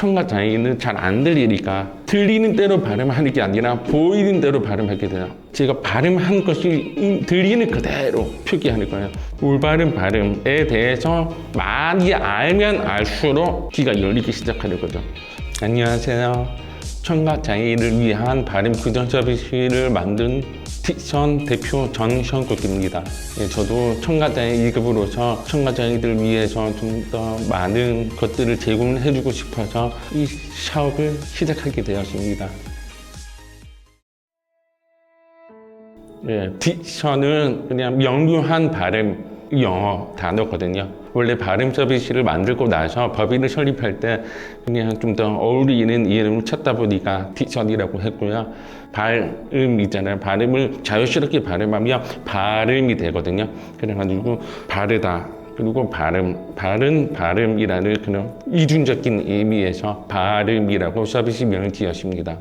청각 장애인은 잘 안 들리니까 들리는 대로 발음하는 게 아니라 보이는 대로 발음하게 돼요. 제가 발음한 것이 들리는 그대로 표기하는 거예요. 올바른 발음에 대해서 많이 알면 알수록 귀가 열리기 시작하는 거죠. 안녕하세요. 청각장애인을 위한 발음 교정 서비스를 만든 딕션 대표 전현국입니다. 저도 청각장애 2급으로서 청각장애인들을 위해서 좀 더 많은 것들을 제공해주고 싶어서 이 사업을 시작하게 되었습니다. 딕션은 그냥 명료한 발음 영어 단어거든요. 원래 발음 서비스를 만들고 나서 법인을 설립할 때 그냥 좀 더 어울리는 이름을 찾다 보니까 딕션이라고 했고요. 발음이잖아요. 발음을 자연스럽게 발음하면 발음이 되거든요. 그래가지고 바르다. 그리고 바른 발음이라는 그런 이중적인 의미에서 발음이라고 서비스명을 지었습니다.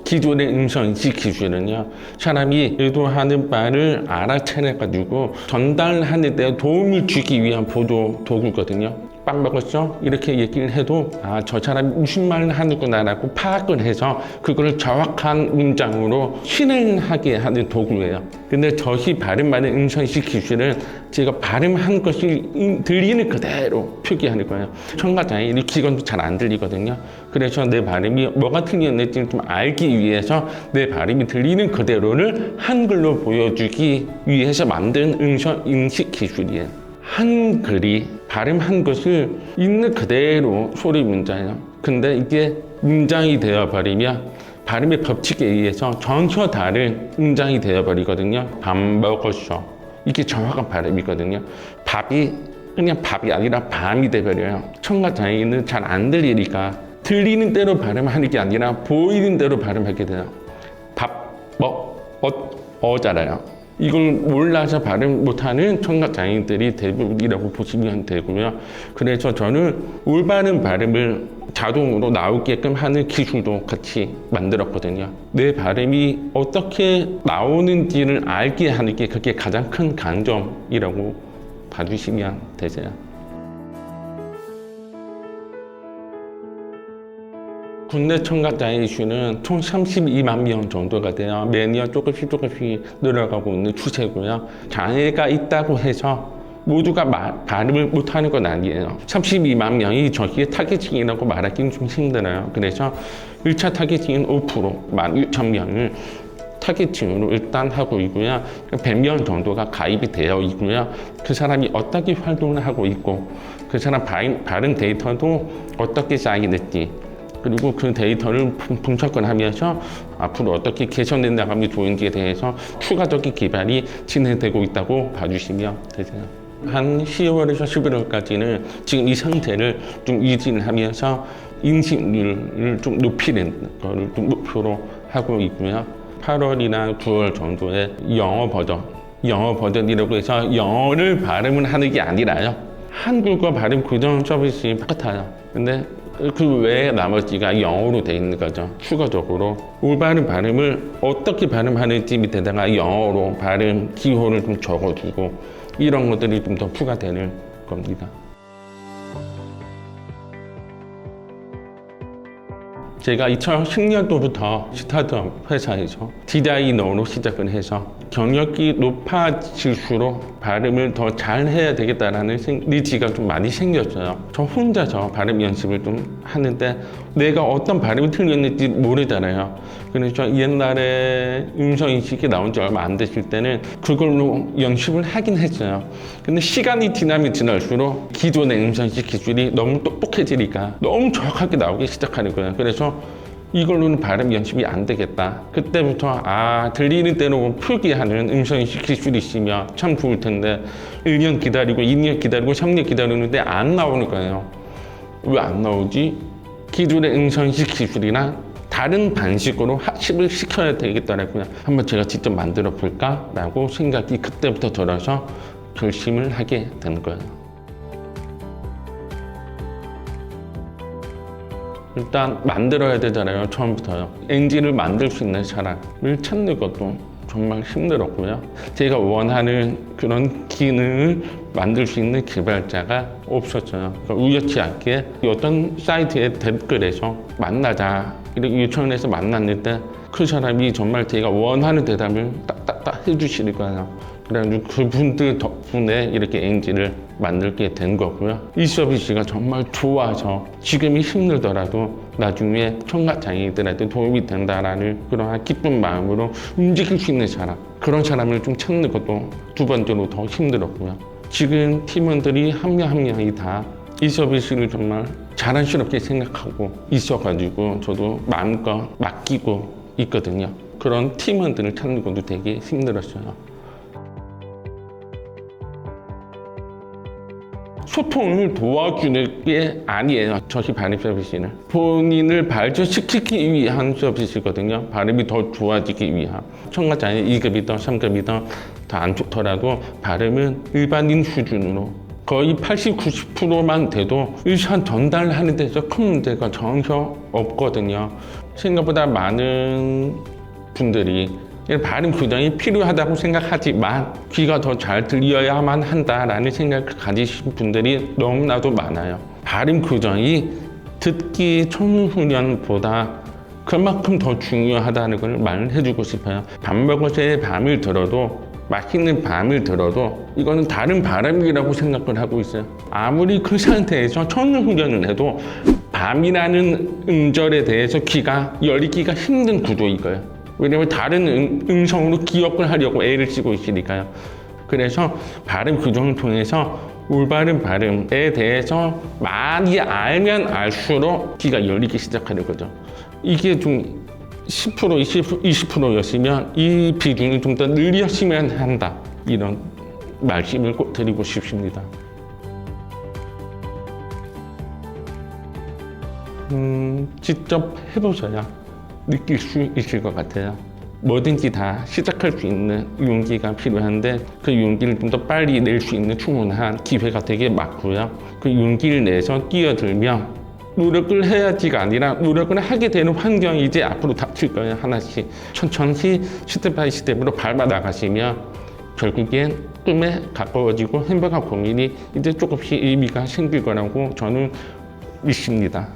기존의 음성인식 기술은요, 사람이 의도하는 바를 알아차려가지고 전달하는 데 도움을 주기 위한 보조 도구거든요. 빵 먹었어? 이렇게 얘기를 해도 저 사람이 무슨 말을 하는구나 라고 파악을 해서 그걸 정확한 문장으로 실행하게 하는 도구예요. 근데 저희 발음하는 음성인식 기술은 제가 발음한 것이 들리는 그대로 표기하는 거예요. 청각장애인이 기건도 잘 안 들리거든요. 그래서 내 발음이 뭐가 틀렸는지 좀 알기 위해서 내 발음이 들리는 그대로를 한글로 보여주기 위해서 만든 음성인식 기술이에요. 한글이 발음한 것을 있는 그대로 소리 문자예요. 근데 이게 문장이 되어버리면 발음의 법칙에 의해서 전혀 다른 문장이 되어버리거든요. 밥 먹었어. 이게 정확한 발음이거든요. 밥이 그냥 밥이 아니라 밤이 돼버려요. 청각장애인은 잘 안 들리니까 들리는 대로 발음하는 게 아니라 보이는 대로 발음하게 돼요. 밥, 어잖아요. 이걸 몰라서 발음 못하는 청각장애인들이 대부분이라고 보시면 되고요. 그래서 저는 올바른 발음을 자동으로 나오게끔 하는 기술도 같이 만들었거든요. 내 발음이 어떻게 나오는지를 알게 하는 게 그게 가장 큰 강점이라고 봐주시면 되세요. 국내 청각장애 이슈는 총 32만 명 정도가 돼요. 매년 조금씩 늘어가고 있는 추세고요. 장애가 있다고 해서 모두가 발음을 못하는 건 아니에요. 32만 명이 저기에 타겟층이라고 말하기는 좀 힘들어요. 그래서 1차 타겟층인 5%, 16,000명을 타겟층으로 일단 하고 있고요. 100명 정도가 가입이 되어 있고요. 그 사람이 어떻게 활동을 하고 있고 그 사람 발음 데이터도 어떻게 쌓이는지 그리고 그 데이터를 분석을 하면서 앞으로 어떻게 개선해 나가면 좋은지에 대해서 추가적인 개발이 진행되고 있다고 봐주시면 되세요. 한 10월에서 11월까지는 지금 이 상태를 좀 유지를 하면서 인식률을 좀 높이는 거를 좀 목표로 하고 있고요. 8월이나 9월 정도에 영어 버전이라고 해서 영어를 발음을 하는 게 아니라요. 한국어 발음 교정 서비스 똑같아요. 근데 그 외에 나머지가 영어로 돼 있는 거죠. 추가적으로 올바른 발음을 어떻게 발음하는지 밑에다가 영어로 발음 기호를 좀 적어주고 이런 것들이 좀 더 부과되는 겁니다. 제가 2010년도부터 스타트업 회사에서 디자이너로 시작을 해서 경력이 높아질수록 발음을 더 잘해야 되겠다라는 니즈가 좀 많이 생겼어요. 저 혼자서 발음 연습을 좀 하는데 내가 어떤 발음이 틀렸는지 모르잖아요. 그래서 옛날에 음성인식이 나온 지 얼마 안 됐을 때는 그걸로 연습을 하긴 했어요. 근데 시간이 지나면 지날수록 기존의 음성인식 기술이 너무 똑똑해지니까 너무 정확하게 나오기 시작하는 거예요. 그래서 이걸로는 발음 연습이 안 되겠다. 그때부터 들리는 대로 표기하는 음성인식 기술이 있으면 참 좋을 텐데 1년 기다리고 2년 기다리고 3년 기다리는데 안 나오는 거예요. 왜 안 나오지? 기존의 음성인식 기술이나 다른 방식으로 학습을 시켜야 되겠더라고요. 한번 제가 직접 만들어 볼까? 라고 생각이 그때부터 들어서 결심을 하게 된 거예요. 일단 만들어야 되잖아요. 처음부터요. 엔진을 만들 수 있는 사람을 찾는 것도 정말 힘들었고요. 제가 원하는 그런 기능을 만들 수 있는 개발자가 없었어요. 그러니까 우연치 않게 어떤 사이트의 댓글에서 만나자 이렇게 요청을 해서 만났는데 그 사람이 정말 제가 원하는 대답을 딱딱딱 해주시는 거예요. 그래가지고 그분들 덕분에 이렇게 NG를 만들게 된 거고요. 이 서비스가 정말 좋아서 지금이 힘들더라도 나중에 청각장애인들한테 도움이 된다라는 그런 기쁜 마음으로 움직일 수 있는 사람, 그런 사람을 좀 찾는 것도 두 번째로 더 힘들었고요. 지금 팀원들이 한 명 한 명이 다 이 서비스를 정말 자랑스럽게 생각하고 있어가지고 저도 마음껏 맡기고 있거든요. 그런 팀원들을 찾는 것도 되게 힘들었어요. 소통을 도와주는 게 아니에요. 저희 발음 서비스는 본인을 발전시키기 위한 서비스거든요. 발음이 더 좋아지기 위한. 청각장애 2급이든 3급이든 더 안 좋더라도 발음은 일반인 수준으로 거의 80, 90%만 돼도 의사 전달하는 데서 큰 문제가 전혀 없거든요. 생각보다 많은 분들이 발음 교정이 필요하다고 생각하지만 귀가 더 잘 들려야만 한다라는 생각을 가지신 분들이 너무나도 많아요. 발음 교정이 듣기 청소년보다 그만큼 더 중요하다는 걸 말해주고 싶어요. 밥 먹어서의 밤을 들어도 맛있는 밤을 들어도 이거는 다른 발음이라고 생각을 하고 있어요. 아무리 그 상태에서 청소년을 해도 밤이라는 음절에 대해서 귀가 열리기가 힘든 구조일 거예요. 왜냐면 다른 음성으로 기억을 하려고 애를 쓰고 있으니까요. 그래서 발음 교정을 통해서 올바른 발음에 대해서 많이 알면 알수록 귀가 열리기 시작하는 거죠. 이게 좀 10%, 20%였으면 이 비중이 좀 더 늘렸으면 한다. 이런 말씀을 꼭 드리고 싶습니다. 직접 해보셔야 느낄 수 있을 것 같아요. 뭐든지 다 시작할 수 있는 용기가 필요한데 그 용기를 좀 더 빨리 낼 수 있는 충분한 기회가 되게 많고요. 그 용기를 내서 뛰어들면 노력을 해야지가 아니라 노력을 하게 되는 환경이 이제 앞으로 닥칠 거예요. 하나씩 천천히 스텝 바이 스텝으로 밟아 나가시면 결국엔 꿈에 가까워지고 행복한 고민이 이제 조금씩 의미가 생길 거라고 저는 믿습니다.